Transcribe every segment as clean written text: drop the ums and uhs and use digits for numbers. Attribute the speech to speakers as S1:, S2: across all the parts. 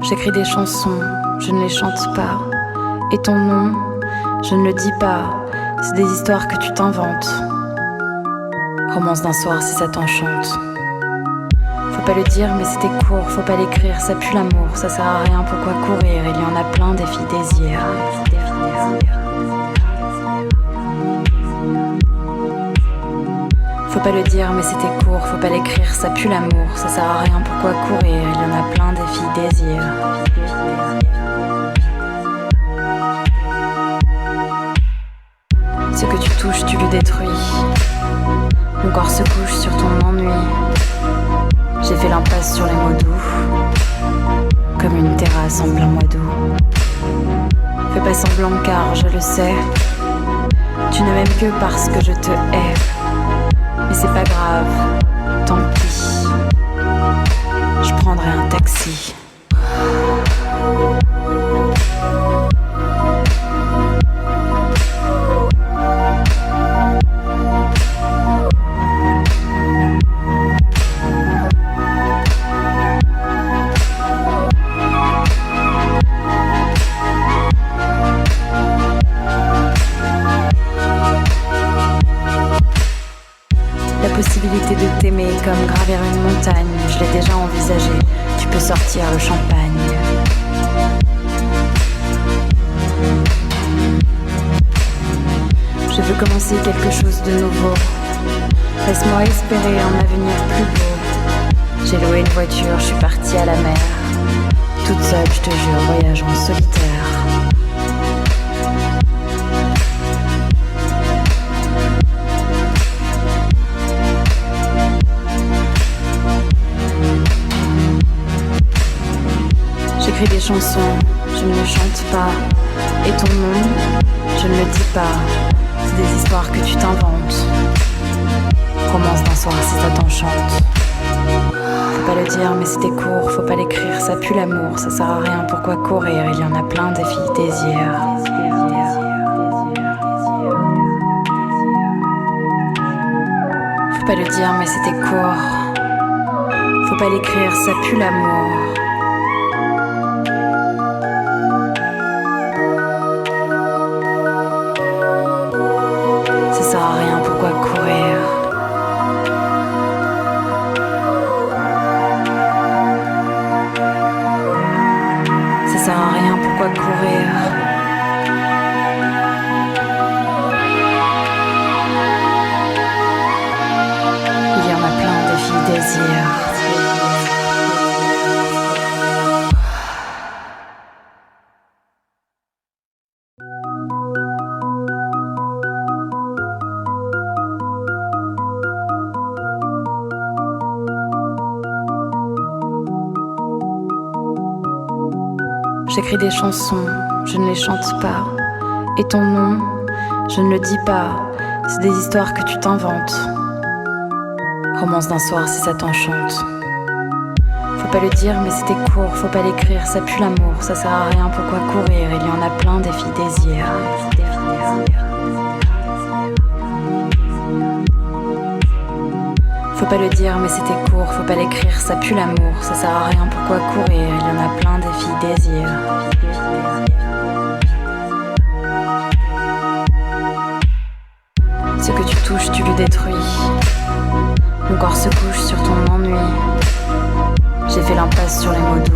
S1: J'écris des chansons, je ne les chante pas. Et ton nom, je ne le dis pas. C'est des histoires que tu t'inventes. Romance d'un soir si ça t'enchante. Faut pas le dire mais c'était court, faut pas l'écrire, ça pue l'amour, ça sert à rien, pourquoi courir? Il y en a plein des filles désirs. Faut pas le dire mais c'était court, faut pas l'écrire, ça pue l'amour, ça sert à rien, pourquoi courir? Il y en a plein des filles désirs. Ce que tu touches, tu le détruis. Mon corps se couche sur ton ennui. J'ai fait l'impasse sur les mots doux, comme une terrasse en plein mois d'août. Fais pas semblant car je le sais, tu ne m'aimes que parce que je te hais. Mais c'est pas grave, tant pis, je prendrai un taxi. Possibilité de t'aimer comme gravir une montagne, je l'ai déjà envisagé, tu peux sortir le champagne. Je veux commencer quelque chose de nouveau, laisse-moi espérer un avenir plus beau. J'ai loué une voiture, je suis partie à la mer, toute seule je te jure, voyage en solitaire. J'écris des chansons, je ne les chante pas. Et ton nom, je ne le dis pas. C'est des histoires que tu t'inventes. Romance d'un soir si ça t'enchante. Faut pas le dire mais c'était court, faut pas l'écrire, ça pue l'amour, ça sert à rien, pourquoi courir? Il y en a plein des filles désirs. Faut pas le dire mais c'était court. Faut pas l'écrire, ça pue l'amour. Ça sert à rien, pourquoi courir? Ça sert à rien, pourquoi courir? Il y en a plein de filles désirs. J'écris des chansons, je ne les chante pas. Et ton nom, je ne le dis pas. C'est des histoires que tu t'inventes. Romance d'un soir si ça t'enchante. Faut pas le dire mais c'était court, faut pas l'écrire, ça pue l'amour, ça sert à rien, pourquoi courir? Il y en a plein des filles désirs. Faut pas le dire mais c'était court, faut pas l'écrire, ça pue l'amour, ça sert à rien, pourquoi courir? Il y en a plein des filles désirs. Ce que tu touches, tu le détruis. Mon corps se couche sur ton ennui. J'ai fait l'impasse sur les mots doux,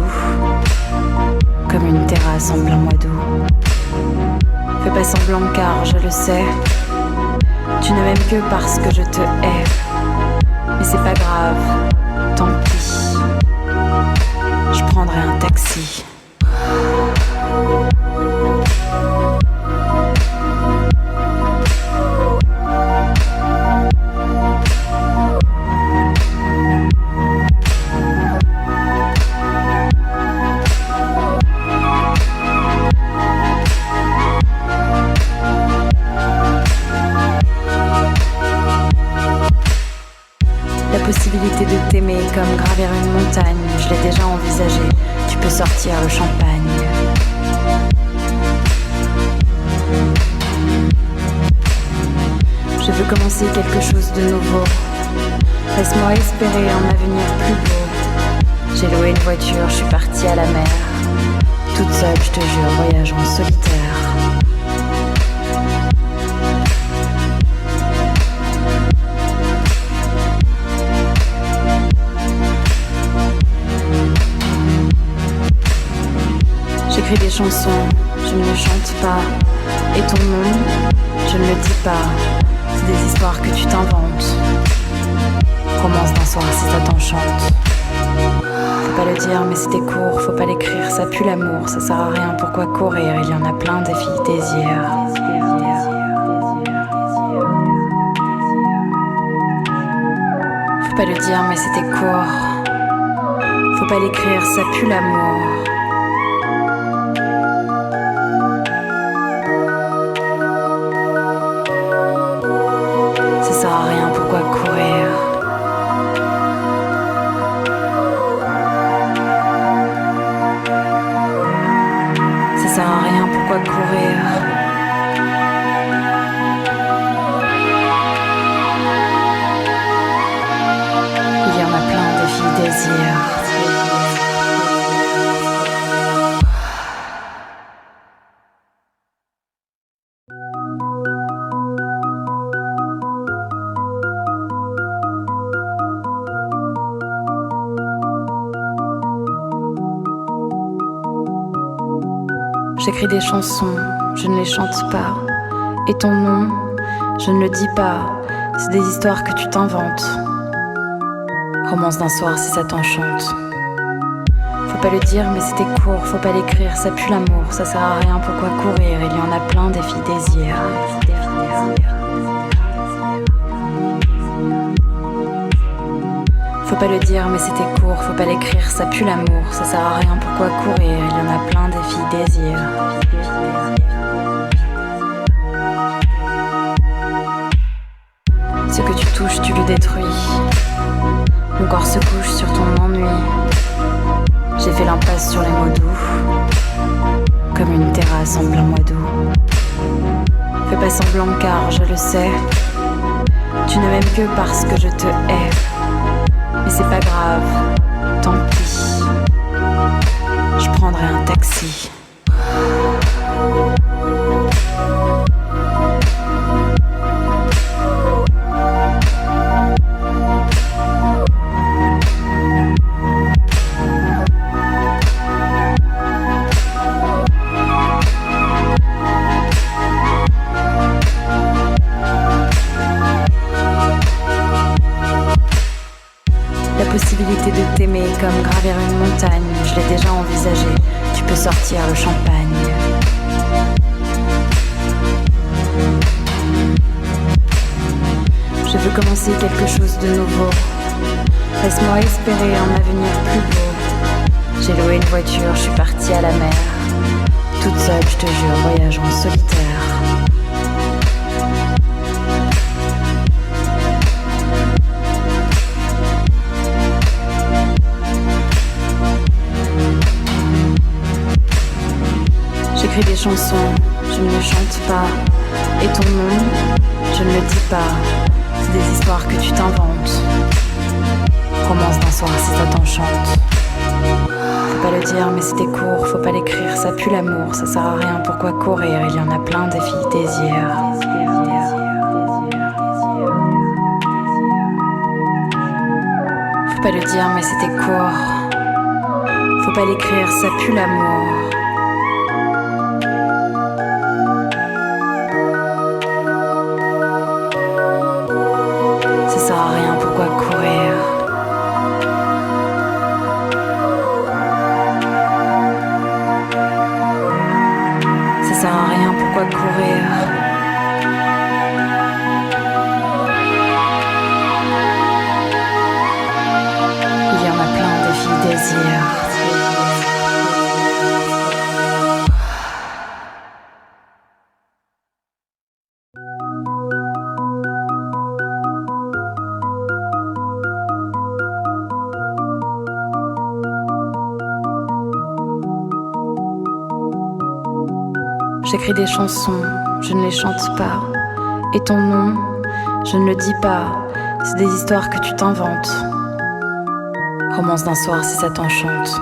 S1: comme une terrasse en plein mois d'août. Fais pas semblant car je le sais, tu ne m'aimes que parce que je te hais. Mais c'est pas grave, tant pis, je prendrai un taxi. Possibilité de t'aimer comme gravir une montagne, je l'ai déjà envisagé, tu peux sortir le champagne. Je veux commencer quelque chose de nouveau, laisse-moi espérer un avenir plus beau. J'ai loué une voiture, je suis partie à la mer. Toute seule, je te jure, voyage en solitaire. J'écris des chansons, je ne les chante pas. Et ton nom, je ne le dis pas. C'est des histoires que tu t'inventes. Romance d'un soir si ça t'enchante. Faut pas le dire mais c'était court, faut pas l'écrire, ça pue l'amour, ça sert à rien, pourquoi courir, il y en a plein des filles désirent. Faut pas le dire mais c'était court, faut pas l'écrire, ça pue l'amour. Ça sert à rien, pourquoi courir? Ça sert à rien, pourquoi courir? Il y en a plein de filles désirent. J'écris des chansons, je ne les chante pas. Et ton nom, je ne le dis pas. C'est des histoires que tu t'inventes. Romance d'un soir si ça t'enchante. Faut pas le dire mais c'était court, faut pas l'écrire, ça pue l'amour, ça sert à rien, pourquoi courir? Il y en a plein des filles désirent. Faut pas le dire mais c'était court, faut pas l'écrire, ça pue l'amour, ça sert à rien, pourquoi courir? Il y en a plein des filles désirent. Ce que tu touches, tu le détruis. Mon corps se couche sur ton ennui. J'ai fait l'impasse sur les mots doux, comme une terrasse en plein mois d'août. Fais pas semblant car je le sais, tu ne m'aimes que parce que je te hais. Mais c'est pas grave, tant pis. Je prendrai un taxi. Possibilité de t'aimer comme gravir une montagne, je l'ai déjà envisagé, tu peux sortir le champagne. Je veux commencer quelque chose de nouveau, laisse-moi espérer un avenir plus beau. J'ai loué une voiture, je suis partie à la mer. Toute seule, je te jure, voyage en solitaire. J'écris des chansons, je ne les chante pas. Et ton nom, je ne le dis pas. C'est des histoires que tu t'inventes. Romance d'un soir si ça t'enchante. Faut pas le dire mais c'était court, faut pas l'écrire, ça pue l'amour, ça sert à rien, pourquoi courir? Il y en a plein des filles désirent. Faut pas le dire mais c'était court, faut pas l'écrire, ça pue l'amour. Ça sert à rien, pourquoi courir? Ça sert à rien, pourquoi courir? Il y en a plein de filles désirent. J'écris des chansons, je ne les chante pas. Et ton nom, je ne le dis pas. C'est des histoires que tu t'inventes. Romance d'un soir si ça t'enchante.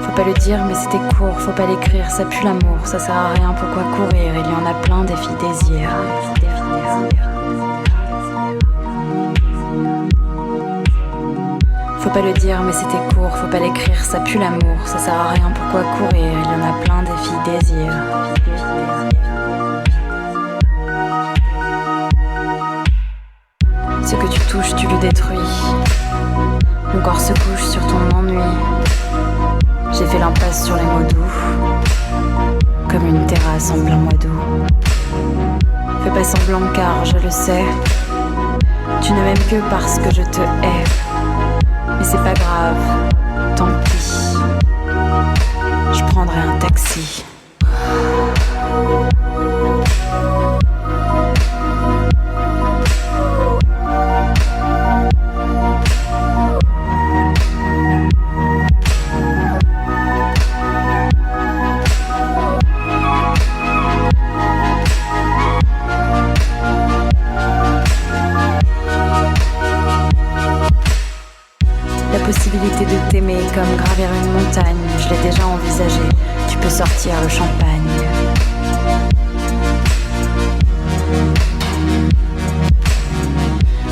S1: Faut pas le dire mais c'était court, faut pas l'écrire, ça pue l'amour, ça sert à rien, pourquoi courir, il y en a plein des filles désirs. Faut pas le dire mais c'était court, faut pas l'écrire, ça pue l'amour, ça sert à rien, pourquoi courir, il y en a plein des filles désirs. Ce que tu touches, tu le détruis. Mon corps se couche sur ton ennui. J'ai fait l'impasse sur les mots doux, comme une terrasse en plein mois d'août. Fais pas semblant car je le sais, tu ne m'aimes que parce que je te hais. Mais c'est pas grave, tant pis, je prendrai un taxi. Possibilité de t'aimer comme gravir une montagne, je l'ai déjà envisagé, tu peux sortir le champagne.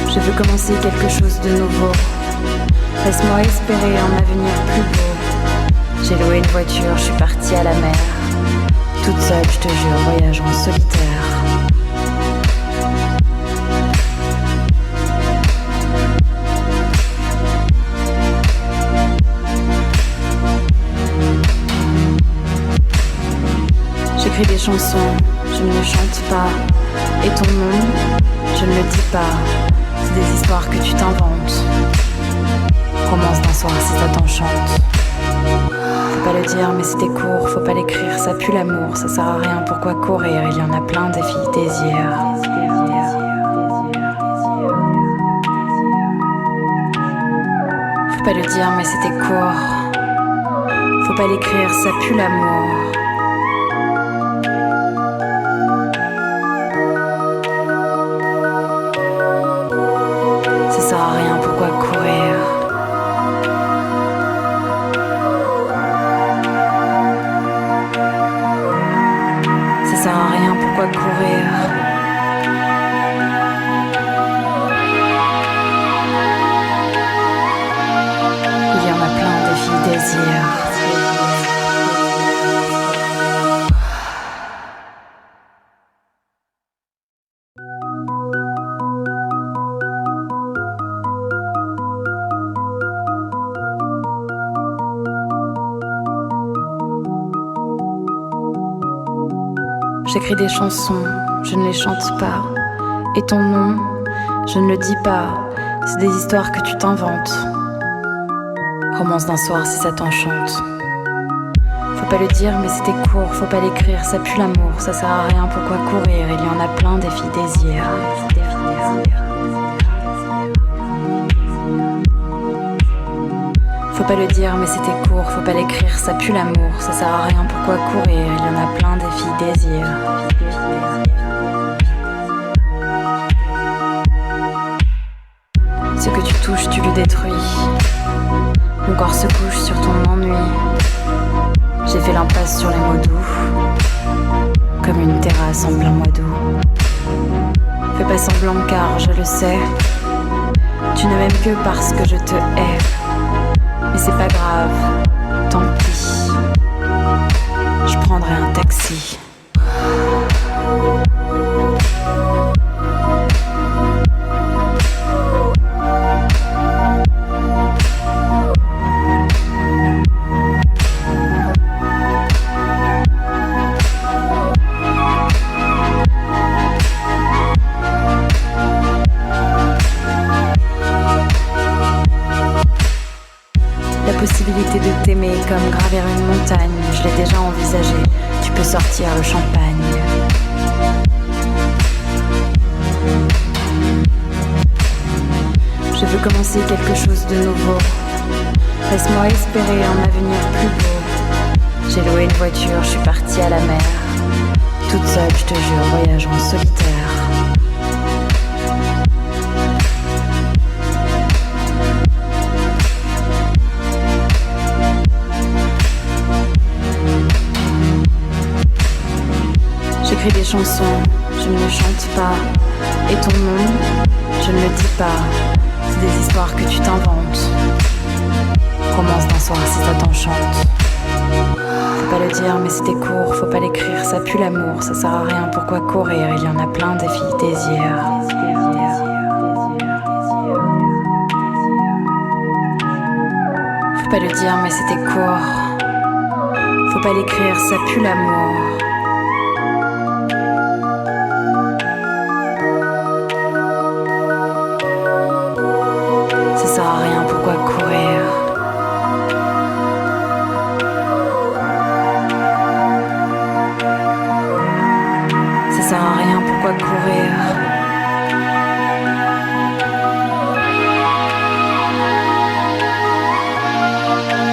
S1: Je veux commencer quelque chose de nouveau, laisse-moi espérer un avenir plus beau. J'ai loué une voiture, je suis partie à la mer, toute seule je te jure, voyage en solitaire. J'écris des chansons, je ne les chante pas. Et ton nom, je ne le dis pas. C'est des histoires que tu t'inventes. Romance d'un soir si ça t'enchante. Faut pas le dire mais c'était court, faut pas l'écrire, ça pue l'amour, ça sert à rien, pourquoi courir, il y en a plein des filles désirs. Faut pas le dire mais c'était court, faut pas l'écrire, ça pue l'amour. Ça sert à rien, pourquoi courir? Ça sert à rien, pourquoi courir? Il y en a plein de filles désirs. J'écris des chansons, je ne les chante pas. Et ton nom, je ne le dis pas. C'est des histoires que tu t'inventes. Romance d'un soir si ça t'enchante. Faut pas le dire mais c'était court, faut pas l'écrire, ça pue l'amour, ça sert à rien, pourquoi courir, il y en a plein des filles désirs. Faut pas le dire mais c'était court, faut pas l'écrire, ça pue l'amour, ça sert à rien, pourquoi courir, il y en a plein des filles désirs. Ce que tu touches, tu le détruis. Mon corps se couche sur ton ennui. J'ai fait l'impasse sur les mots doux, comme une terrasse en plein mois d'août. Fais pas semblant car je le sais, tu ne m'aimes que parce que je te hais. Mais c'est pas grave, tant pis, je prendrai un taxi. Possibilité de t'aimer comme gravir une montagne, je l'ai déjà envisagé, tu peux sortir le champagne. Je veux commencer quelque chose de nouveau, laisse-moi espérer un avenir plus beau. J'ai loué une voiture, je suis partie à la mer, toute seule je te jure, voyage en solitaire. J'écris des chansons, je ne les chante pas. Et ton nom, je ne le dis pas. C'est des histoires que tu t'inventes. Romance d'un soir si ça t'enchante. Faut pas le dire mais c'était court, faut pas l'écrire, ça pue l'amour, ça sert à rien, pourquoi courir, il y en a plein des filles désirent. Faut pas le dire mais c'était court, faut pas l'écrire, ça pue l'amour. Ça sert à rien, pourquoi courir. Ça sert à rien, pourquoi courir.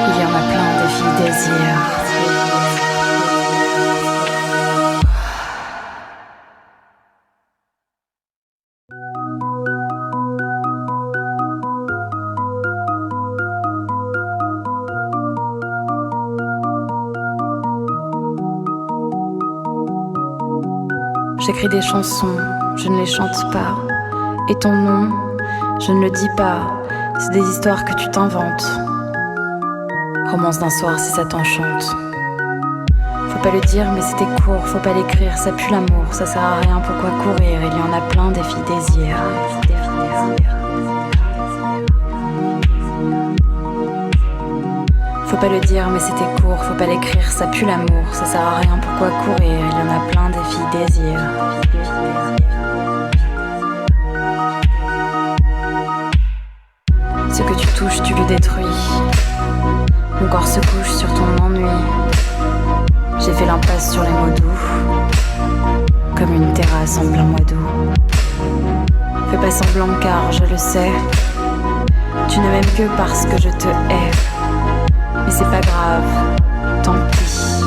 S1: Il y en a plein des filles désirent. J'écris des chansons, je ne les chante pas. Et ton nom, je ne le dis pas. C'est des histoires que tu t'inventes. Romance d'un soir si ça t'enchante. Faut pas le dire mais c'était court, faut pas l'écrire, ça pue l'amour, ça sert à rien, pourquoi courir, il y en a plein des filles désirent. Faut pas le dire mais c'était court, faut pas l'écrire, ça pue l'amour, ça sert à rien, pourquoi courir, il y en a plein des filles désirent. Ce que tu touches, tu le détruis. Mon corps se couche sur ton ennui. J'ai fait l'impasse sur les mots doux, comme une terrasse en plein mois d'août. Fais pas semblant car je le sais, tu ne m'aimes que parce que je te hais. Mais c'est pas grave, tant pis.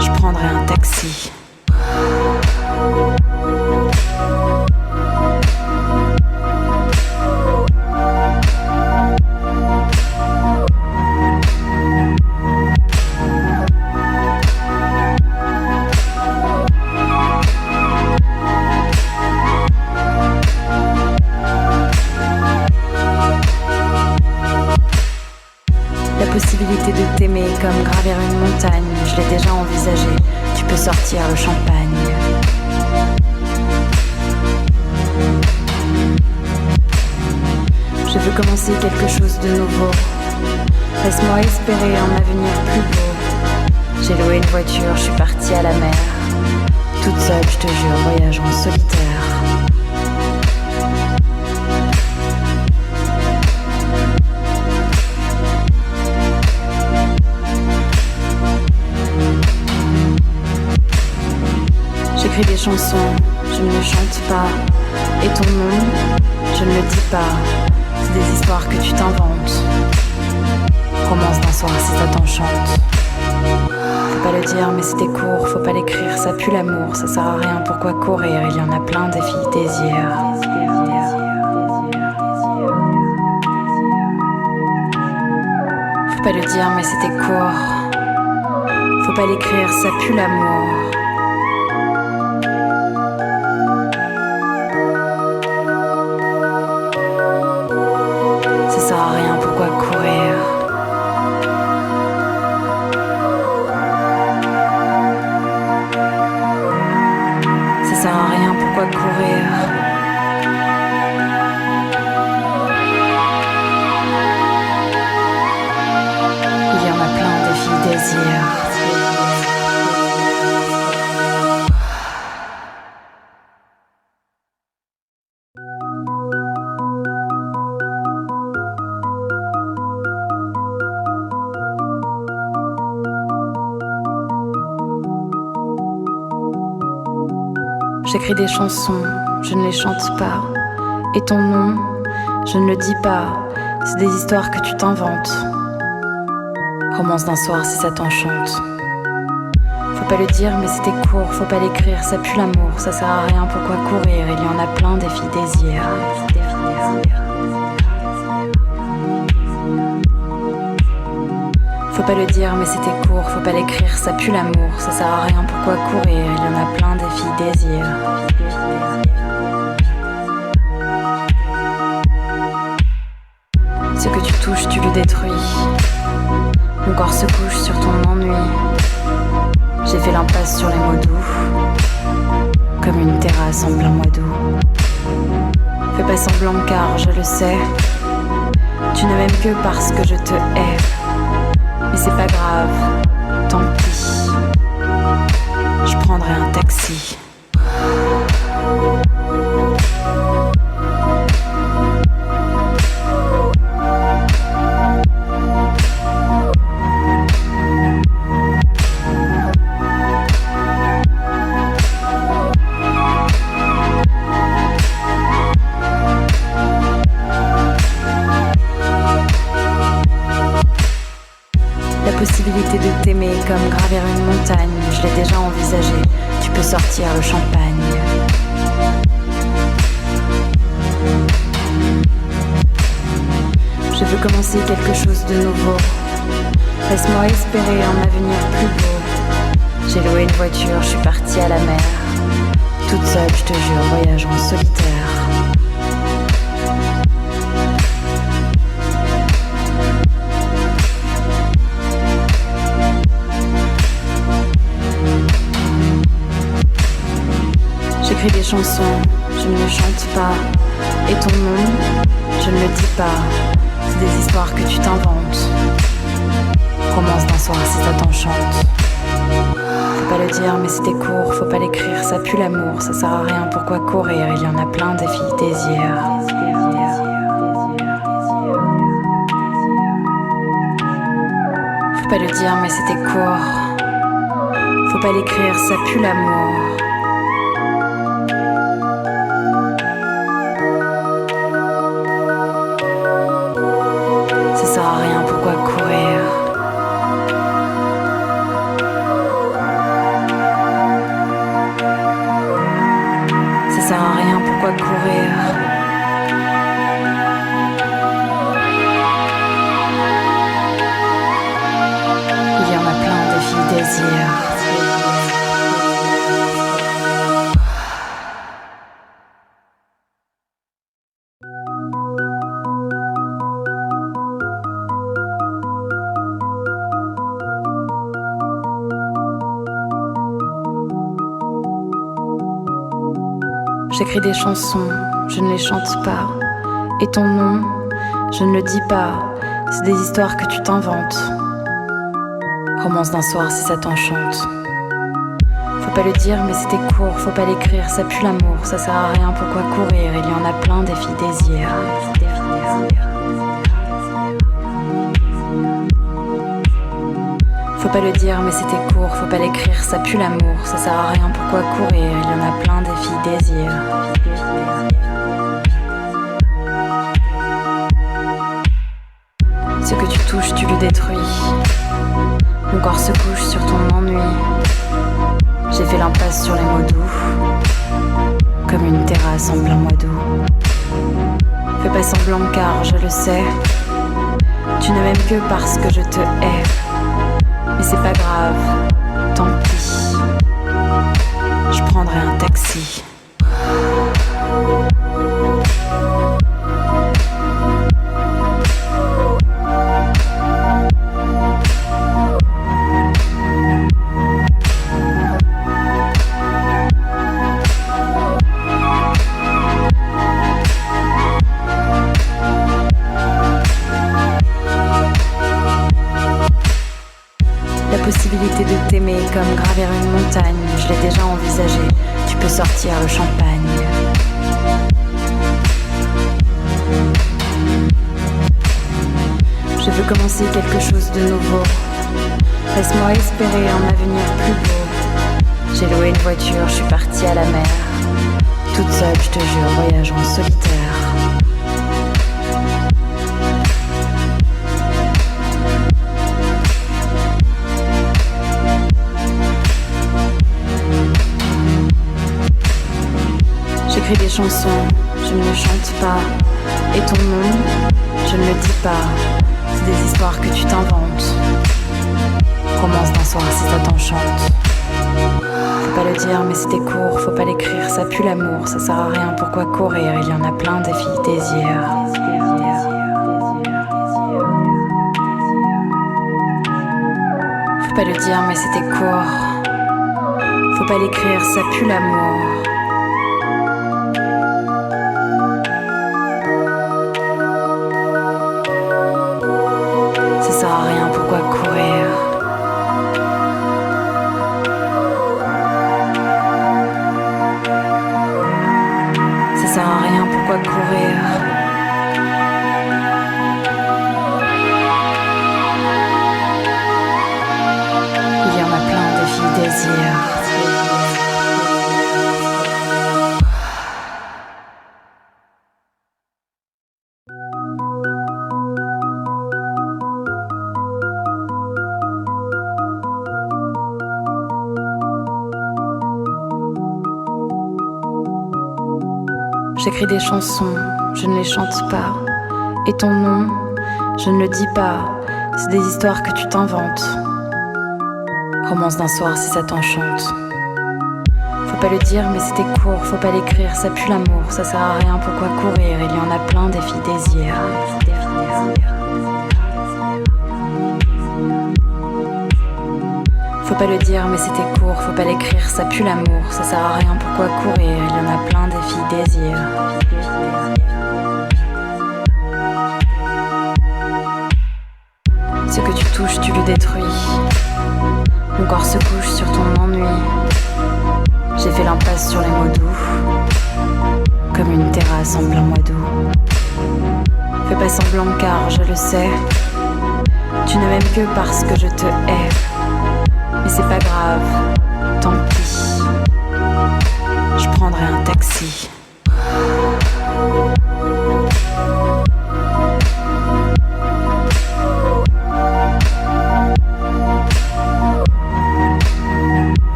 S1: Je prendrai un taxi. Possibilité de t'aimer comme gravir une montagne, je l'ai déjà envisagé, tu peux sortir le champagne. Je veux commencer quelque chose de nouveau, laisse-moi espérer un avenir plus beau. J'ai loué une voiture, je suis partie à la mer, toute seule je te jure, voyage en solitaire. J'écris des chansons, je ne les chante pas. Et ton nom, je ne le dis pas. C'est des histoires que tu t'inventes. Romance d'un soir si ça t'enchante. Faut pas le dire mais c'était court, faut pas l'écrire, ça pue l'amour, ça sert à rien, pourquoi courir, il y en a plein des filles désirent. Faut pas le dire mais c'était court, faut pas l'écrire, ça pue l'amour. Ça sert à rien, pourquoi courir. Ça sert à rien, pourquoi courir. Il y en a plein de filles désirent. J'écris des chansons, je ne les chante pas. Et ton nom, je ne le dis pas. C'est des histoires que tu t'inventes. Romance d'un soir si ça t'enchante. Faut pas le dire mais c'était court, faut pas l'écrire, ça pue l'amour, ça sert à rien, pourquoi courir, il y en a plein des filles désirent. Faut pas le dire mais c'était court, faut pas l'écrire, ça pue l'amour, ça sert à rien, pourquoi courir, il y en a plein des filles désirs. Ce que tu touches, tu le détruis. Mon corps se couche sur ton ennui. J'ai fait l'impasse sur les mots doux, comme une terrasse en plein mois d'août. Fais pas semblant car je le sais, tu ne m'aimes que parce que je te hais. Mais c'est pas grave, tant pis, je prendrai un taxi. La possibilité de t'aimer comme gravir une montagne, je l'ai déjà envisagé, tu peux sortir le champagne. Je veux commencer quelque chose de nouveau, laisse-moi espérer un avenir plus beau. J'ai loué une voiture, je suis partie à la mer, toute seule je te jure, voyage en solitaire. J'écris des chansons, je ne les chante pas. Et ton nom, je ne le dis pas. C'est des histoires que tu t'inventes. Romance d'un soir si ça t'enchante. Faut pas le dire mais c'était court, faut pas l'écrire, ça pue l'amour, ça sert à rien, pourquoi courir, il y en a plein des filles désirs. Faut pas le dire mais c'était court, faut pas l'écrire, ça pue l'amour. Ça sert à rien, pourquoi courir? Ça sert à rien, pourquoi courir? Il y en a plein de filles désirs. J'écris des chansons, je ne les chante pas. Et ton nom, je ne le dis pas. C'est des histoires que tu t'inventes. Romance d'un soir si ça t'enchante. Faut pas le dire mais c'était court, faut pas l'écrire, ça pue l'amour, ça sert à rien, pourquoi courir, il y en a plein des filles désirs. Faut pas le dire mais c'était court, faut pas l'écrire, ça pue l'amour, ça sert à rien, pourquoi courir, il y en a plein des filles désirs. Ce que tu touches, tu le détruis. Mon corps se couche sur ton ennui. J'ai fait l'impasse sur les mots doux, comme une terrasse en plein mois d'août. Fais pas semblant car je le sais, tu ne m'aimes que parce que je te hais. Mais c'est pas grave, tant pis, je prendrai un taxi. La possibilité de t'aimer comme gravir une montagne, je l'ai déjà envisagé, tu peux sortir le champagne. Je veux commencer quelque chose de nouveau, laisse-moi espérer un avenir plus beau. J'ai loué une voiture, je suis partie à la mer, toute seule je te jure, voyage en solitaire. J'écris des chansons, je ne les chante pas. Et ton nom, je ne le dis pas. C'est des histoires que tu t'inventes. Romance d'un soir si ça t'enchante. Faut pas le dire mais c'était court, faut pas l'écrire, ça pue l'amour, ça sert à rien, pourquoi courir, il y en a plein des filles désir. Faut pas le dire mais c'était court, faut pas l'écrire, ça pue l'amour. Ça sert à rien, pourquoi courir? Ça sert à rien, pourquoi courir? Il y en a plein des filles désir. J'écris des chansons, je ne les chante pas. Et ton nom, je ne le dis pas. C'est des histoires que tu t'inventes. Romance d'un soir si ça t'enchante. Faut pas le dire mais c'était court, faut pas l'écrire, ça pue l'amour, ça sert à rien, pourquoi courir, il y en a plein des filles désir. Faut pas le dire mais c'était court, faut pas l'écrire, ça pue l'amour, ça sert à rien, pourquoi courir, il y en a plein des filles désir. Ce que tu touches, tu le détruis. Mon corps se couche sur ton ennui. J'ai fait l'impasse sur les mots doux, comme une terrasse en plein mois d'août. Fais pas semblant car je le sais, tu ne m'aimes que parce que je te hais. Mais c'est pas grave, tant pis, je prendrai un taxi.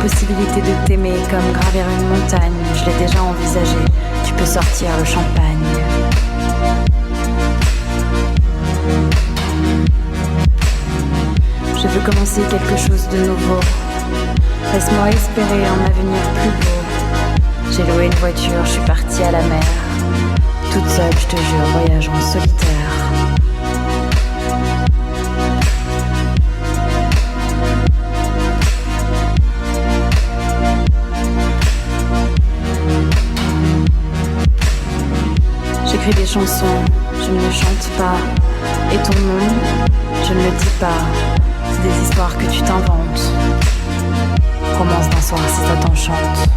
S1: Possibilité de t'aimer comme gravir une montagne, je l'ai déjà envisagé, tu peux sortir le champagne. Je veux commencer quelque chose de nouveau, laisse-moi espérer un avenir plus beau. J'ai loué une voiture, je suis partie à la mer, toute seule je te jure, voyage en solitaire. J'écris des chansons, je ne les chante pas. Et ton nom, je ne le dis pas. C'est des histoires que tu t'inventes. Romance d'un soir si ça t'enchante.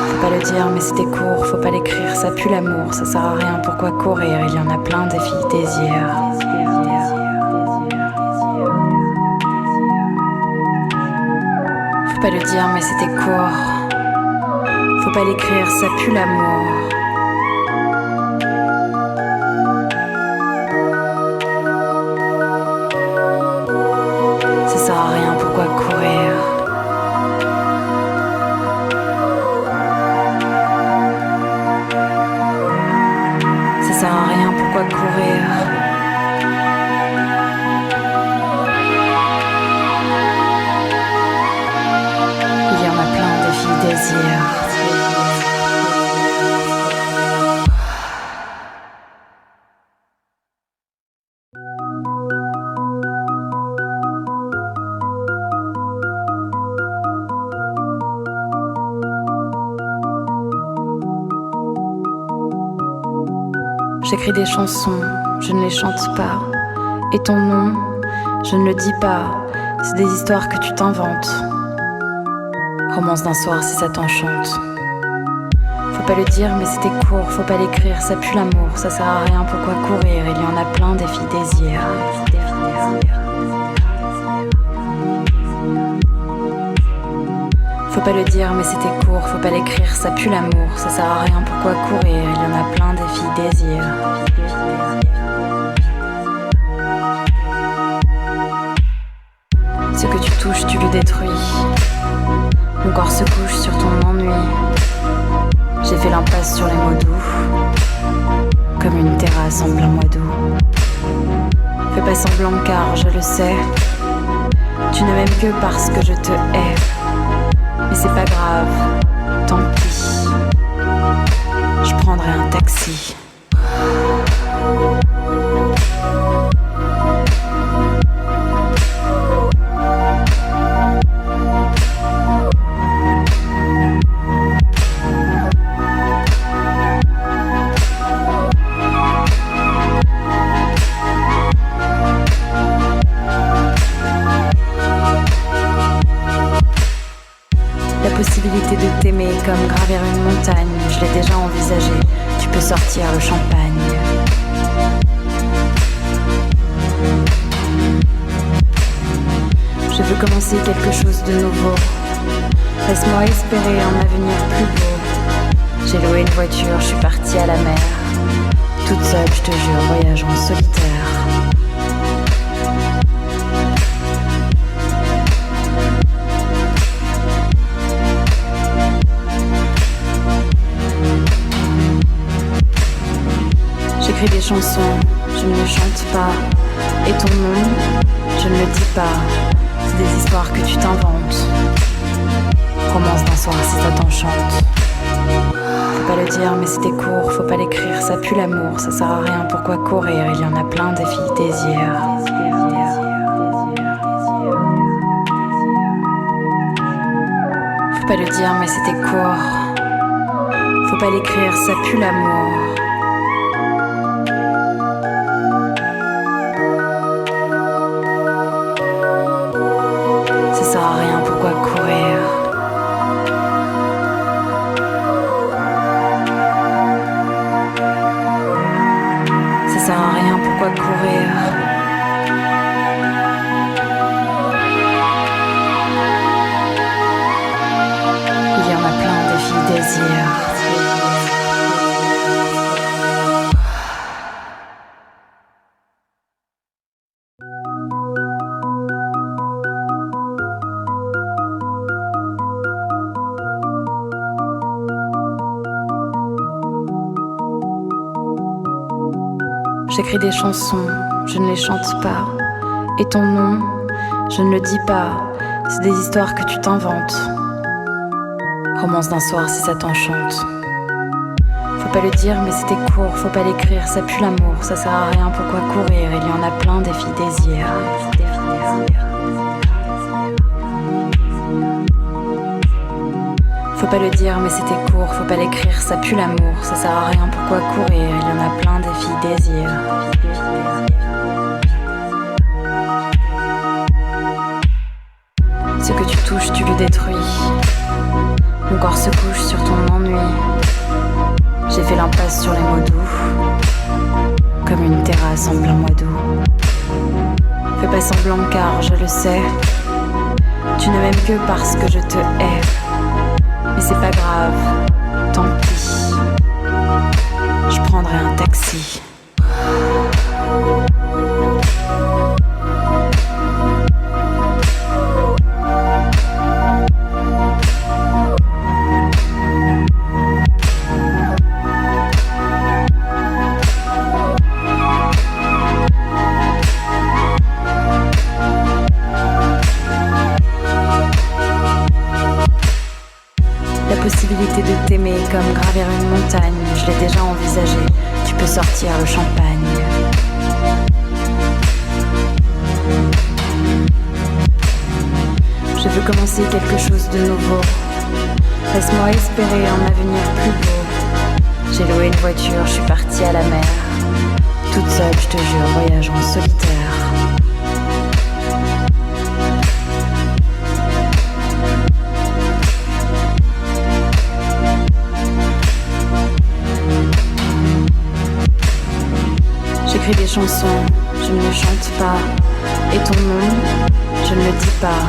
S1: Faut pas le dire mais c'était court, faut pas l'écrire, ça pue l'amour, ça sert à rien, pourquoi courir, il y en a plein des filles désir. Faut pas le dire mais c'était court, faut pas l'écrire, ça pue l'amour. Ça sert à rien, pourquoi courir? Ça sert à rien, pourquoi courir? Il y en a plein de filles désir. J'écris des chansons, je ne les chante pas. Et ton nom, je ne le dis pas. C'est des histoires que tu t'inventes. Romance d'un soir si ça t'enchante. Faut pas le dire mais c'était court, faut pas l'écrire, ça pue l'amour, ça sert à rien, pourquoi courir, il y en a plein des filles désir. Faut pas le dire mais c'était court, faut pas l'écrire, ça pue l'amour, ça sert à rien, pourquoi courir, il y en a plein des filles désir. Ce que tu touches, tu le détruis. Mon corps se couche sur ton ennui. J'ai fait l'impasse sur les mots doux, comme une terrasse en plein mois d'août. Fais pas semblant car je le sais, tu ne m'aimes que parce que je te hais. Mais c'est pas grave, tant pis, je prendrai un taxi. La possibilité de t'aimer comme gravir une montagne, je l'ai déjà envisagé, tu peux sortir le champagne. Je veux commencer quelque chose de nouveau, laisse-moi espérer un avenir plus beau. J'ai loué une voiture, je suis partie à la mer, toute seule je te jure, voyage en solitaire. J'écris des chansons, je ne les chante pas. Et ton nom, je ne le dis pas. C'est des histoires que tu t'inventes. Romance d'un soir si ça t'enchante. Faut pas le dire mais c'était court, faut pas l'écrire, ça pue l'amour, ça sert à rien, pourquoi courir, il y en a plein des filles désirent. Faut pas le dire mais c'était court. Faut pas l'écrire, ça pue l'amour. Ça sert à rien, pourquoi courir? Ça sert à rien, pourquoi courir? Il y en a plein des filles désirent. J'écris des chansons, je ne les chante pas. Et ton nom, je ne le dis pas. C'est des histoires que tu t'inventes. Romance d'un soir si ça t'enchante. Faut pas le dire mais c'était court, faut pas l'écrire, ça pue l'amour, ça sert à rien, pourquoi courir? Il y en a plein des filles désirent. Faut pas le dire mais c'était court, faut pas l'écrire, ça pue l'amour, ça sert à rien, pourquoi courir? Il y en a plein des filles désirent. Ce que tu touches, tu le détruis. Mon corps se couche sur ton ennui. J'ai fait l'impasse sur les mots doux, comme une terrasse en plein mois d'août. Fais pas semblant car je le sais, tu ne m'aimes que parce que je te hais. Mais c'est pas grave, tant pis, je prendrai un taxi. La possibilité de t'aimer comme gravir une montagne, je l'ai déjà envisagé, tu peux sortir le champagne. Je veux commencer quelque chose de nouveau, laisse-moi espérer un avenir plus beau. J'ai loué une voiture, je suis partie à la mer, toute seule je te jure, voyage en solitaire. J'écris des chansons, je ne les chante pas. Et ton nom, je ne le dis pas.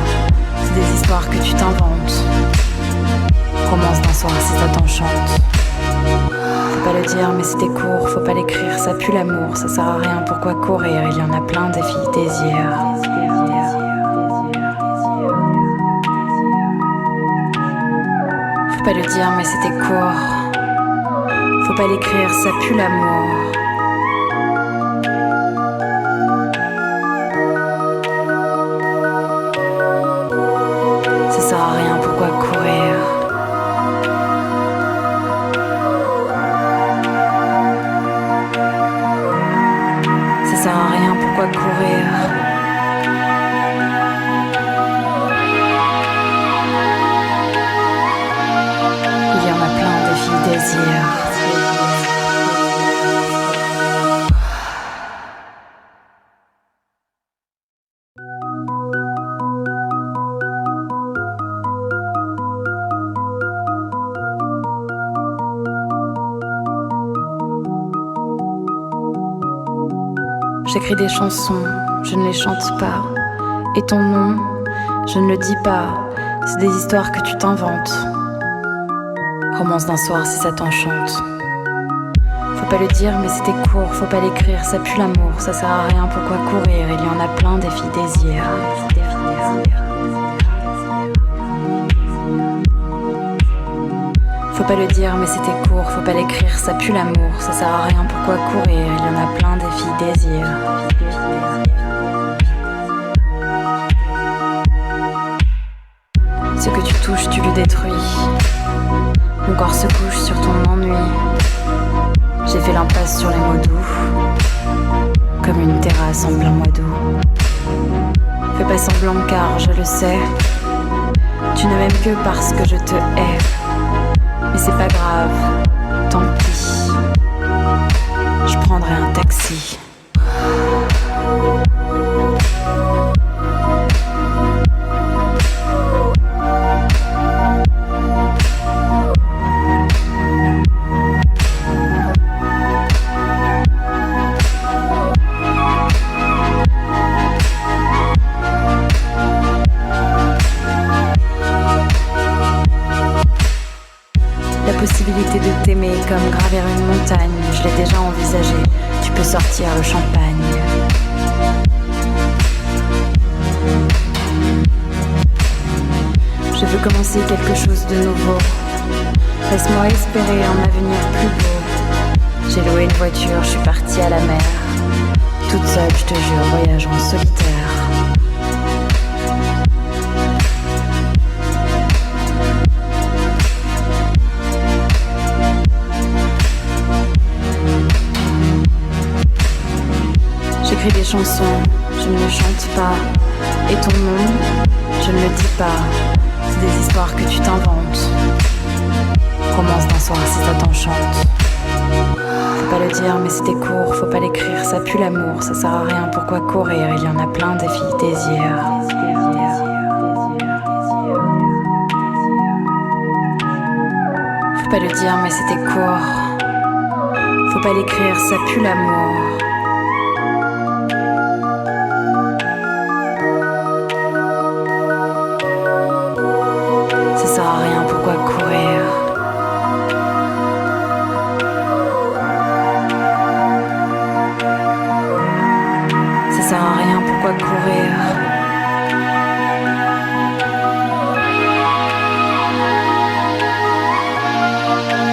S1: C'est des histoires que tu t'inventes. Romance d'un soir si ça t'enchante. Faut pas le dire mais c'était court, faut pas l'écrire, ça pue l'amour, ça sert à rien, pourquoi courir? Il y en a plein des filles désirent. Faut pas le dire mais c'était court. Faut pas l'écrire, ça pue l'amour. Ça sert à rien, pourquoi courir? Ça sert à rien, pourquoi courir? Il y en a plein des filles désirs. J'écris des chansons, je ne les chante pas. Et ton nom, je ne le dis pas. C'est des histoires que tu t'inventes. Romance d'un soir si ça t'enchante. Faut pas le dire mais c'était court, faut pas l'écrire, ça pue l'amour. Ça sert à rien, pourquoi courir? Il y en a plein des filles désirs. Faut pas le dire mais c'était court, faut pas l'écrire, ça pue l'amour. Ça sert à rien, pourquoi courir? Il y en a plein des filles désirs. Ce que tu touches, tu le détruis. Mon corps se couche sur ton ennui. J'ai fait l'impasse sur les mots doux, comme une terrasse en plein mois d'août. Fais pas semblant car je le sais, tu ne m'aimes que parce que je te hais. Mais c'est pas grave, tant pis. Je prendrai un taxi. La possibilité de t'aimer comme gravir une montagne, je l'ai déjà envisagé, tu peux sortir le champagne. Je veux commencer quelque chose de nouveau. Laisse-moi espérer un avenir plus beau. J'ai loué une voiture, je suis partie à la mer. Toute seule, je te jure, voyage en solitaire. J'écris des chansons, je ne les chante pas. Et ton nom, je ne le dis pas. C'est des histoires que tu t'inventes. Romance d'un soir si ça t'enchante. Faut pas le dire mais c'était court, faut pas l'écrire, ça pue l'amour. Ça sert à rien, pourquoi courir? Il y en a plein des filles désirs. Faut pas le dire mais c'était court. Faut pas l'écrire, ça pue l'amour. Ça sert à rien, pourquoi courir? Ça sert à rien, pourquoi courir?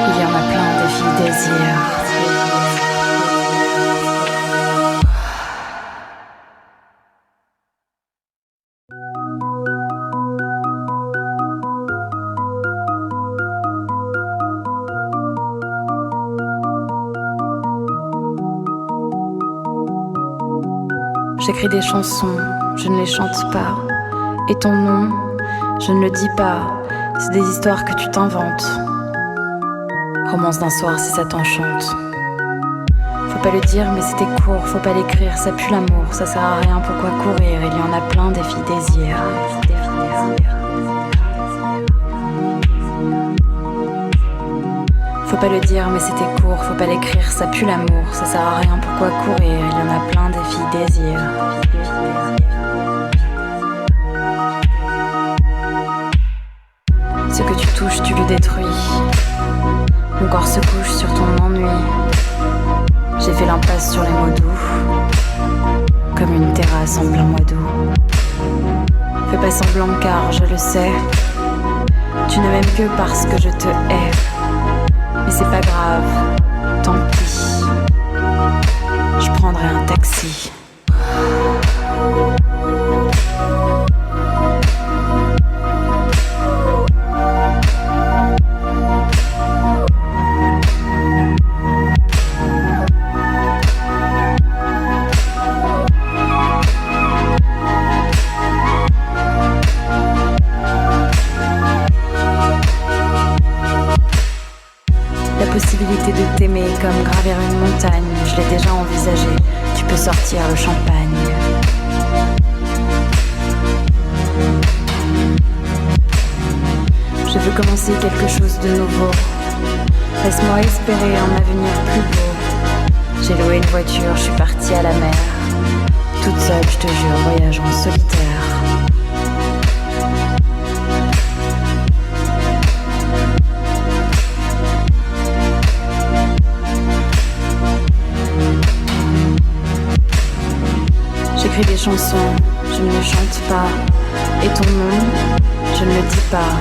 S1: Il y en a plein des filles désirs. J'écris des chansons, je ne les chante pas. Et ton nom, je ne le dis pas. C'est des histoires que tu t'inventes. Romance d'un soir si ça t'enchante. Faut pas le dire mais c'était court, faut pas l'écrire, ça pue l'amour. Ça sert à rien, pourquoi courir? Il y en a plein des filles désirs. Faut pas le dire mais c'était court, faut pas l'écrire, ça pue l'amour. Ça sert à rien, pourquoi courir? Il y en a plein des filles désirs. Ce que tu touches, tu le détruis. Mon corps se couche sur ton ennui. J'ai fait l'impasse sur les mots doux, comme une terrasse en plein mois d'août. Fais pas semblant car je le sais, Tu ne m'aimes que parce que je te hais. Mais c'est pas grave, tant pis. Je prendrai un taxi. La possibilité de t'aimer comme gravir une montagne, je l'ai déjà envisagé. Tu peux sortir le champagne. Je veux commencer quelque chose de nouveau. Laisse-moi espérer un avenir plus beau. J'ai loué une voiture, je suis partie à la mer. Toute seule, je te jure, voyage en solitaire. J'écris des chansons, je ne les chante pas. Et ton nom, je ne le dis pas.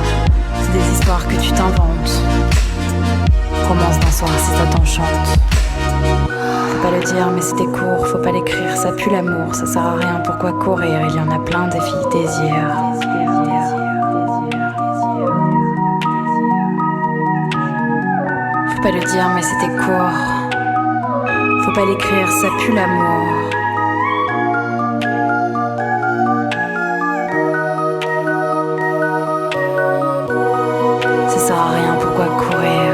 S1: C'est des histoires que tu t'inventes. Romance d'un soir si ça t'enchante. Faut pas le dire mais c'était court, faut pas l'écrire, ça pue l'amour, ça sert à rien, pourquoi courir, il y en a plein des filles désirent. Faut pas le dire mais c'était court. Faut pas l'écrire, ça pue l'amour. Ça sert à rien, pourquoi courir?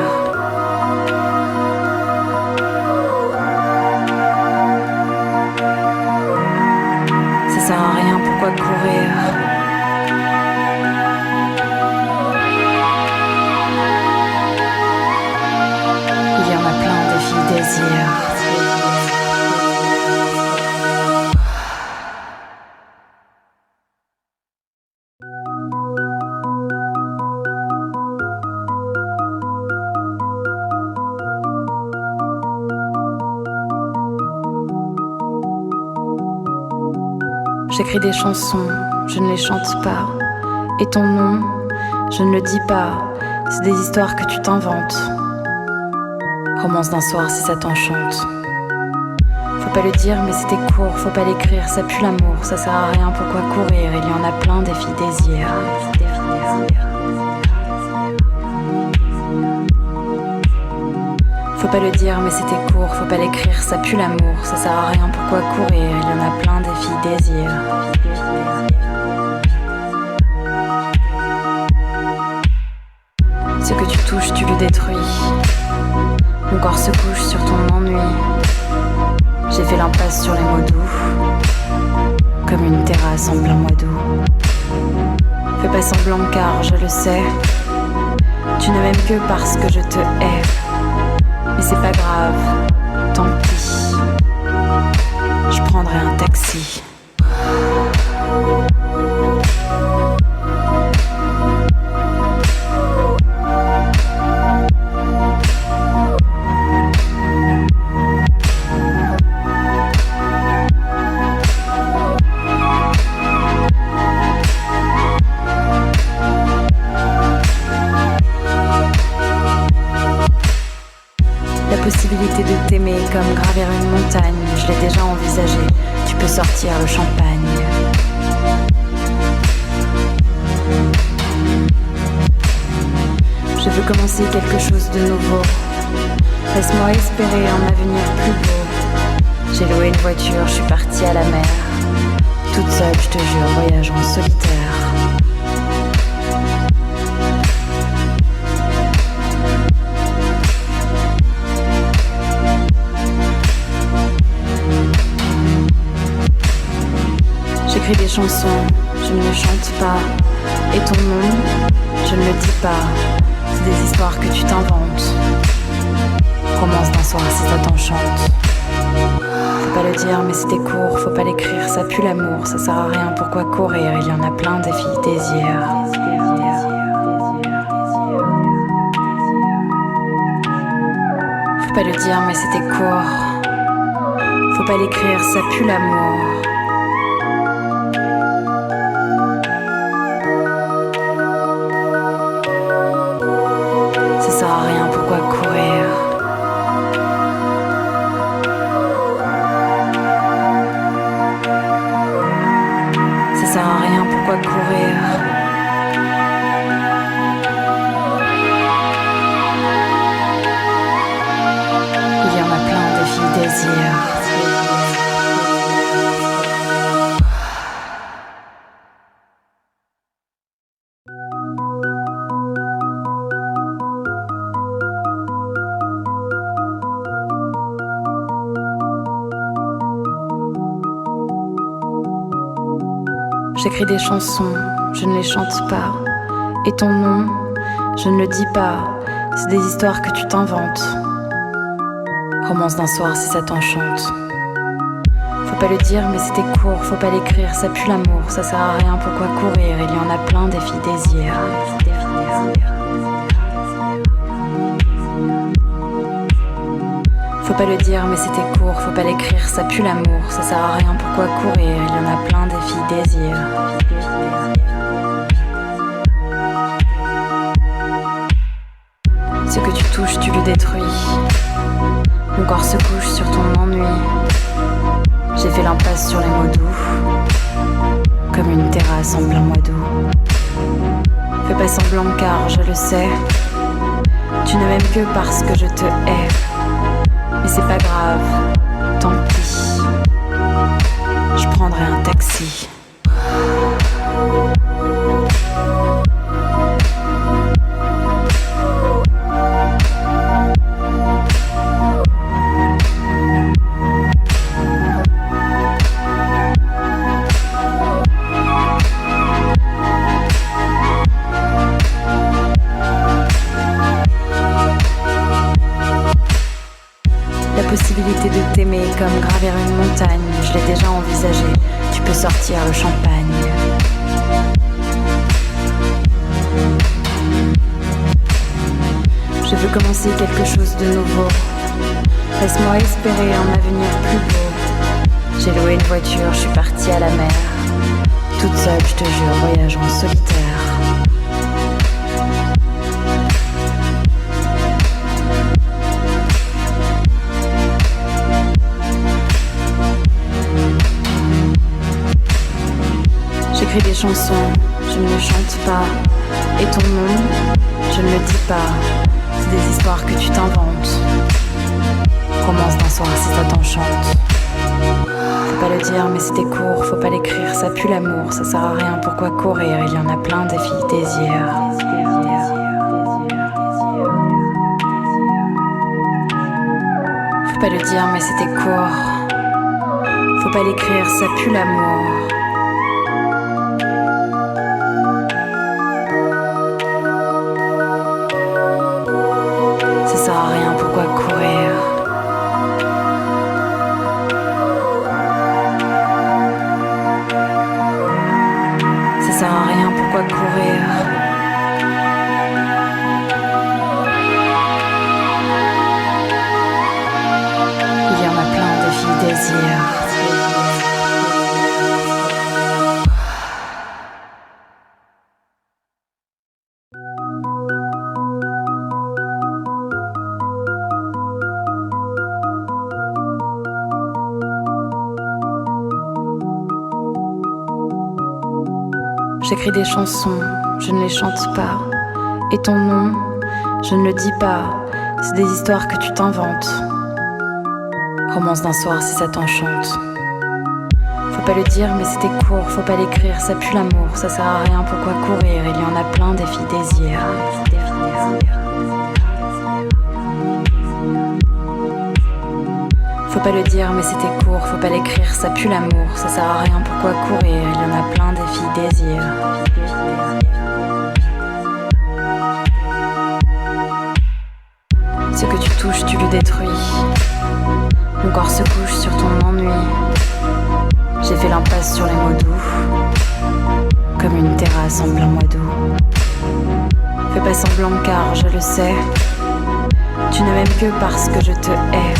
S1: Ça sert à rien, pourquoi courir? Il y en a plein des filles désirent. J'écris des chansons, je ne les chante pas. Et ton nom, je ne le dis pas. C'est des histoires que tu t'inventes. Romance d'un soir si ça t'enchante. Faut pas le dire mais c'était court, faut pas l'écrire, ça pue l'amour, ça sert à rien, pourquoi courir? Il y en a plein des filles désirent. Faut pas le dire mais c'était court, faut pas l'écrire, ça pue l'amour, ça sert à rien, pourquoi courir? Il y en a plein des filles désirent. Ce que tu touches, tu le détruis. Mon corps se couche sur ton ennui. J'ai fait l'impasse sur les mots doux, comme une terrasse en plein mois d'août. Fais pas semblant car je le sais. Tu ne m'aimes que parce que je te hais. Mais c'est pas grave, tant pis. Je prendrai un taxi. La possibilité de t'aimer comme gravir une montagne, je l'ai déjà envisagé. Tu peux sortir le champagne. Je veux commencer quelque chose de nouveau. Laisse-moi espérer un avenir plus beau. J'ai loué une voiture, je suis partie à la mer. Toute seule, je te jure, voyage en solitaire. J'écris des chansons, je ne les chante pas. Et ton nom, je ne le dis pas. C'est des histoires que tu t'inventes. Romance d'un soir si ça t'enchante. Faut pas le dire mais c'était court, faut pas l'écrire, ça pue l'amour, ça sert à rien, pourquoi courir? Il y en a plein des filles désirent. Faut pas le dire mais c'était court. Faut pas l'écrire, ça pue l'amour. J'écris des chansons, je ne les chante pas. Et ton nom, je ne le dis pas. C'est des histoires que tu t'inventes. Romance d'un soir si ça t'enchante. Faut pas le dire mais c'était court, faut pas l'écrire, ça pue l'amour, ça sert à rien, pourquoi courir? Il y en a plein des filles désir. Faut pas le dire mais c'était court, faut pas l'écrire, ça pue l'amour, ça sert à rien, pourquoi courir? Il y en a plein des filles désir. Ce que tu touches, tu le détruis. Mon corps se couche sur ton ennui. J'ai fait l'impasse sur les mots doux, comme une terrasse en plein mois d'août. Fais pas semblant car je le sais, tu ne m'aimes que parce que je te hais. Mais c'est pas grave, tant pis, je prendrai un taxi. Possibilité de t'aimer comme gravir une montagne, je l'ai déjà envisagé, tu peux sortir le champagne. Je veux commencer quelque chose de nouveau, laisse-moi espérer un avenir plus beau. J'ai loué une voiture, je suis partie à la mer, toute seule je te jure, voyage en solitaire. J'écris des chansons, je ne les chante pas. Et ton nom, je ne le dis pas. C'est des histoires que tu t'inventes. Romance d'un soir si ça t'enchante. Faut pas le dire mais c'était court, faut pas l'écrire, ça pue l'amour, ça sert à rien, pourquoi courir? Il y en a plein des filles désir. Faut pas le dire mais c'était court. Faut pas l'écrire, ça pue l'amour. Ça sert à rien, pourquoi courir? Ça sert à rien, pourquoi courir? Il y en a plein de filles désir. J'écris des chansons, je ne les chante pas. Et ton nom, je ne le dis pas. C'est des histoires que tu t'inventes. Romance d'un soir si ça t'enchante. Faut pas le dire mais c'était court, faut pas l'écrire, ça pue l'amour, ça sert à rien, pourquoi courir? Il y en a plein des filles désir. Faut pas le dire mais c'était court, faut pas l'écrire, ça pue l'amour, ça sert à rien, pourquoi courir? Il y en a plein des filles désir. Ce que tu touches, tu le détruis. Mon corps se couche sur ton ennui. J'ai fait l'impasse sur les mots doux, comme une terrasse en plein mois d'août. Fais pas semblant car je le sais, tu ne m'aimes que parce que je te hais.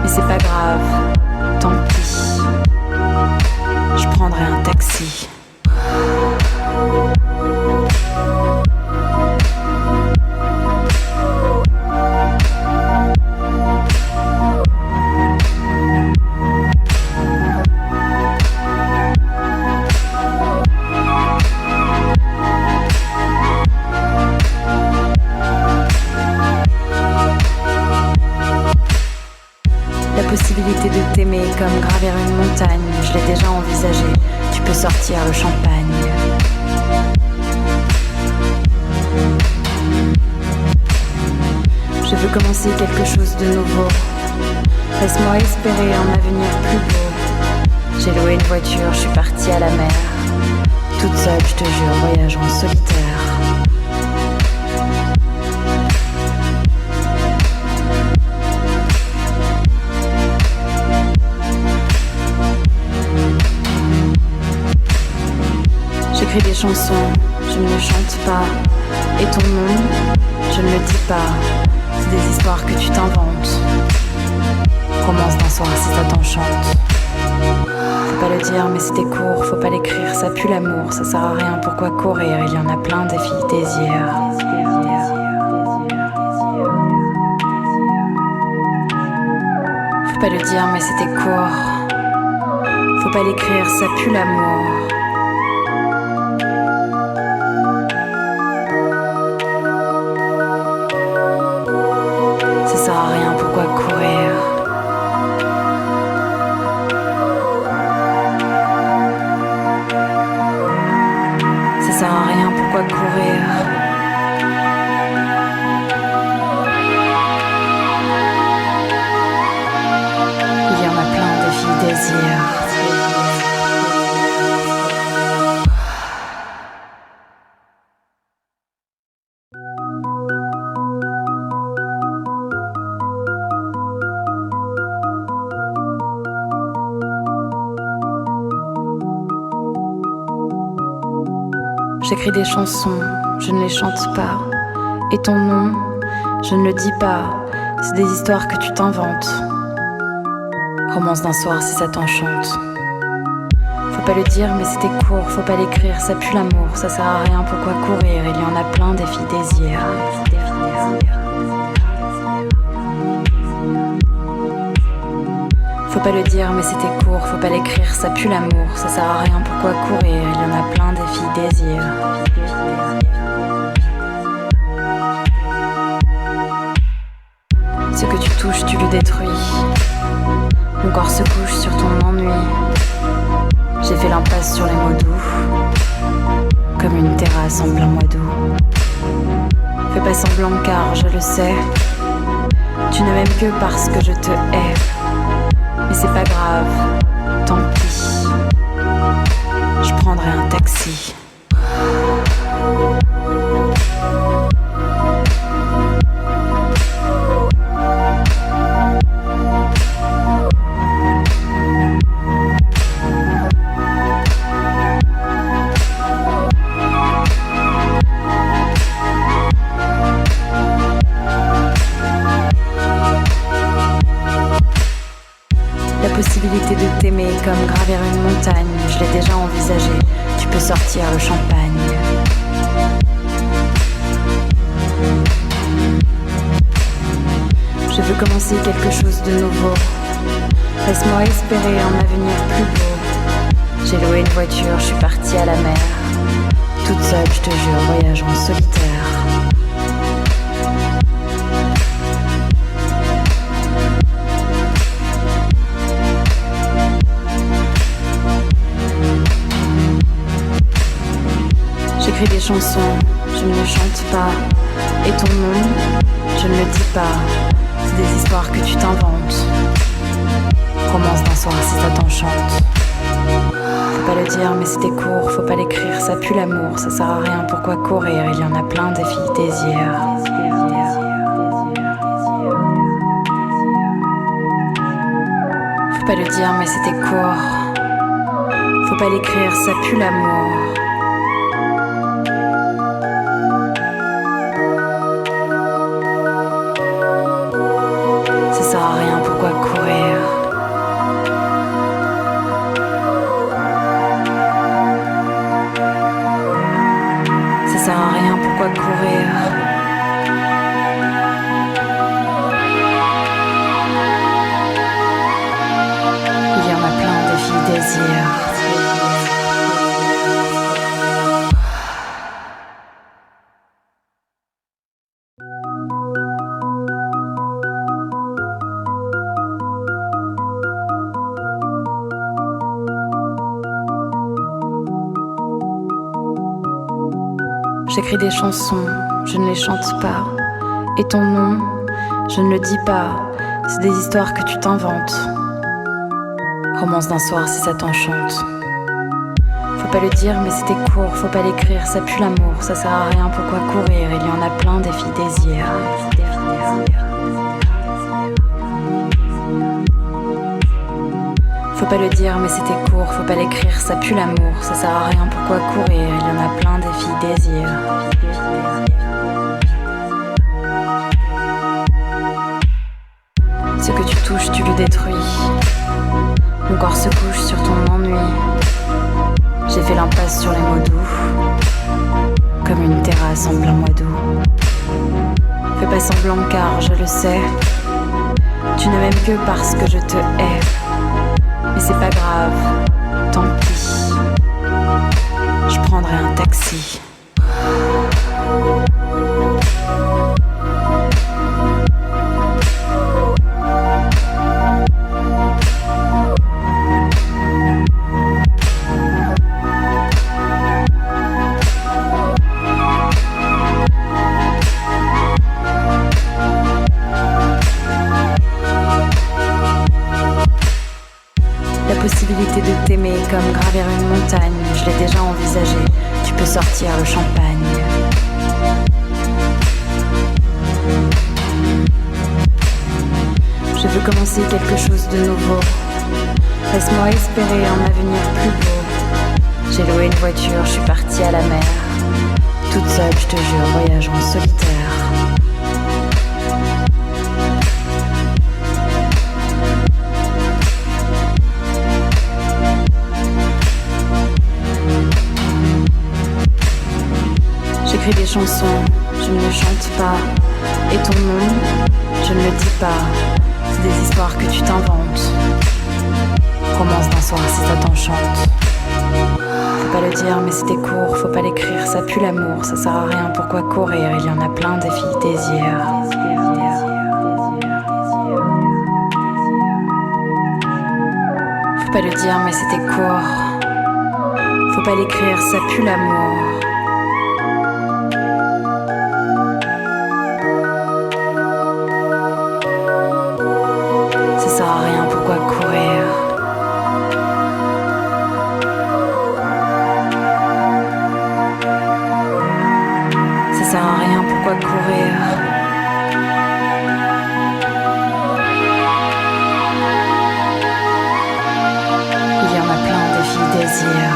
S1: Mais c'est pas grave, tant pis, je prendrai un taxi. Possibilité de t'aimer comme gravir une montagne, je l'ai déjà envisagé, tu peux sortir le champagne. Je veux commencer quelque chose de nouveau, laisse-moi espérer un avenir plus beau. J'ai loué une voiture, je suis partie à la mer. Toute seule, je te jure, voyage en solitaire. J'écris des chansons, je ne les chante pas. Et ton nom, je ne le dis pas. C'est des histoires que tu t'inventes. Romance d'un soir si ça t'enchante. Faut pas le dire mais c'était court, faut pas l'écrire, ça pue l'amour, ça sert à rien, pourquoi courir, il y en a plein des filles désirent. Faut pas le dire mais c'était court, faut pas l'écrire, ça pue l'amour. Ça sert à rien, pourquoi courir. Ça sert à rien, pourquoi courir. Il y en a plein des filles désirent. J'écris des chansons, je ne les chante pas. Et ton nom, je ne le dis pas. C'est des histoires que tu t'inventes. Romance d'un soir si ça t'enchante. Faut pas le dire mais c'était court, faut pas l'écrire, ça pue l'amour, ça sert à rien, pourquoi courir, il y en a plein des filles désirent. Faut pas le dire mais c'était court, faut pas l'écrire, ça pue l'amour, ça sert à rien, pourquoi courir, il y en a plein des filles désirent. Ce que tu touches, tu le détruis. Mon corps se couche sur ton ennui. J'ai fait l'impasse sur les mots doux, comme une terrasse en plein mois d'août. Fais pas semblant car je le sais, tu ne m'aimes que parce que je te hais. Mais c'est pas grave, tant pis. Je prendrai un taxi. La possibilité de t'aimer comme gravir une montagne, je l'ai déjà envisagé, tu peux sortir le champagne. Je veux commencer quelque chose de nouveau. Laisse-moi espérer un avenir plus beau. J'ai loué une voiture, je suis partie à la mer. Toute seule, je te jure, voyage en solitaire. J'écris des chansons, je ne les chante pas. Et ton nom, je ne le dis pas. C'est des histoires que tu t'inventes. Romance d'un soir si ça t'enchante. Faut pas le dire mais c'était court, faut pas l'écrire, ça pue l'amour, ça sert à rien, pourquoi courir, il y en a plein des filles désirent. Faut pas le dire mais c'était court, faut pas l'écrire, ça pue l'amour. Ça sert à rien, pourquoi courir. Ça sert à rien, pourquoi courir. Il y en a plein des filles désirent. J'écris des chansons, je ne les chante pas. Et ton nom, je ne le dis pas. C'est des histoires que tu t'inventes. Romance d'un soir si ça t'enchante. Faut pas le dire mais c'était court, faut pas l'écrire, ça pue l'amour, ça sert à rien, pourquoi courir, il y en a plein des filles désir. Faut pas le dire mais c'était court, faut pas l'écrire, ça pue l'amour, ça sert à rien, pourquoi courir, il y en a plein des filles désir. Ce que tu touches, tu le détruis. Mon corps se couche sur ton ennui. J'ai fait l'impasse sur les mots doux, comme une terrasse en plein mois d'août. Fais pas semblant car je le sais, tu ne m'aimes que parce que je te hais. Mais c'est pas grave, tant pis, je prendrai un taxi. Possibilité de t'aimer comme gravir une montagne, je l'ai déjà envisagé, tu peux sortir le champagne. Je veux commencer quelque chose de nouveau, laisse-moi espérer un avenir plus beau. J'ai loué une voiture, je suis partie à la mer, toute seule je te jure, voyage en solitaire. J'écris des chansons, je ne les chante pas. Et ton nom, je ne le dis pas. C'est des histoires que tu t'inventes. Romance d'un soir si ça t'enchante. Faut pas le dire mais c'était court, faut pas l'écrire, ça pue l'amour, ça sert à rien, pourquoi courir, il y en a plein des filles désir. Faut pas le dire mais c'était court, faut pas l'écrire, ça pue l'amour. Ça sert à rien, pourquoi courir? Ça sert à rien, pourquoi courir? Il y en a plein des filles désir.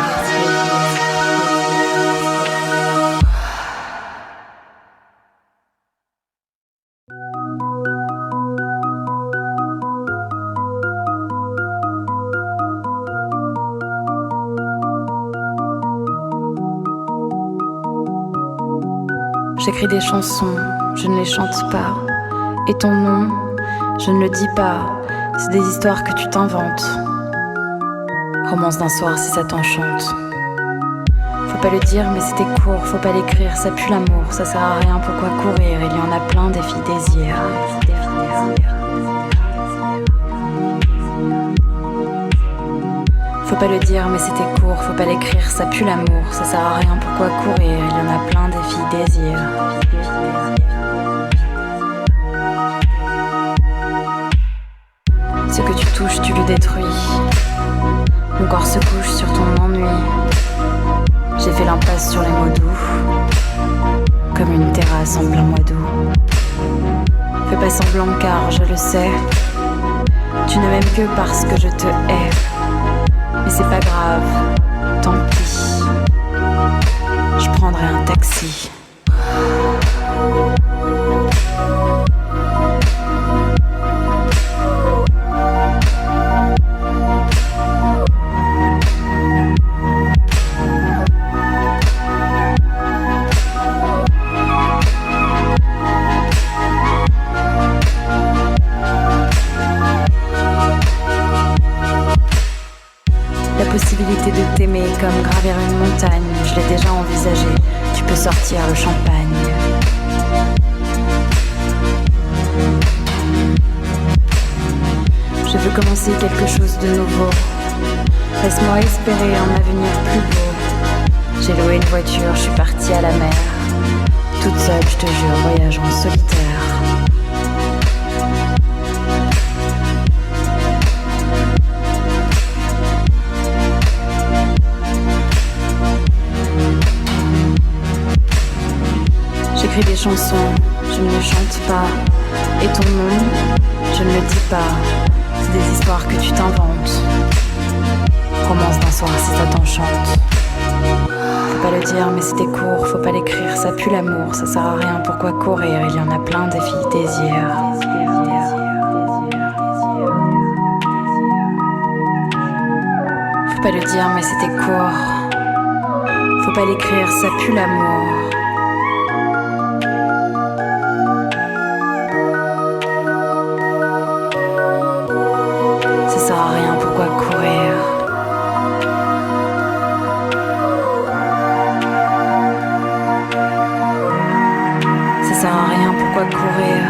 S1: J'écris des chansons, je ne les chante pas. Et ton nom, je ne le dis pas. C'est des histoires que tu t'inventes. Romance d'un soir si ça t'enchante. Faut pas le dire mais c'était court, faut pas l'écrire, ça pue l'amour, ça sert à rien, pourquoi courir, il y en a plein des filles désir. Faut pas le dire mais c'était court, faut pas l'écrire, ça pue l'amour, ça sert à rien, pourquoi courir, il y en a plein des filles désir. Ce que tu touches, tu le détruis. Mon corps se couche sur ton ennui. J'ai fait l'impasse sur les mots doux, comme une terrasse en plein mois d'août. Fais pas semblant car je le sais, tu ne m'aimes que parce que je te hais. Mais c'est pas grave, tant pis, je prendrai un taxi. Possibilité de t'aimer comme gravir une montagne, je l'ai déjà envisagé, tu peux sortir le champagne. Je veux commencer quelque chose de nouveau, laisse-moi espérer un avenir plus beau. J'ai loué une voiture, je suis partie à la mer, toute seule je te jure, voyage en solitaire. chansons, je ne les chante pas. Et ton nom, je ne le dis pas. C'est des histoires que tu t'inventes. Romance d'un soir si ça t'enchante. Faut pas le dire mais c'était court, faut pas l'écrire, ça pue l'amour, ça sert à rien, pourquoi courir, il y en a plein des filles désirent. Faut pas le dire mais c'était court, faut pas l'écrire, ça pue l'amour. Ça sert à rien, pourquoi courir. Ça sert à rien, pourquoi courir.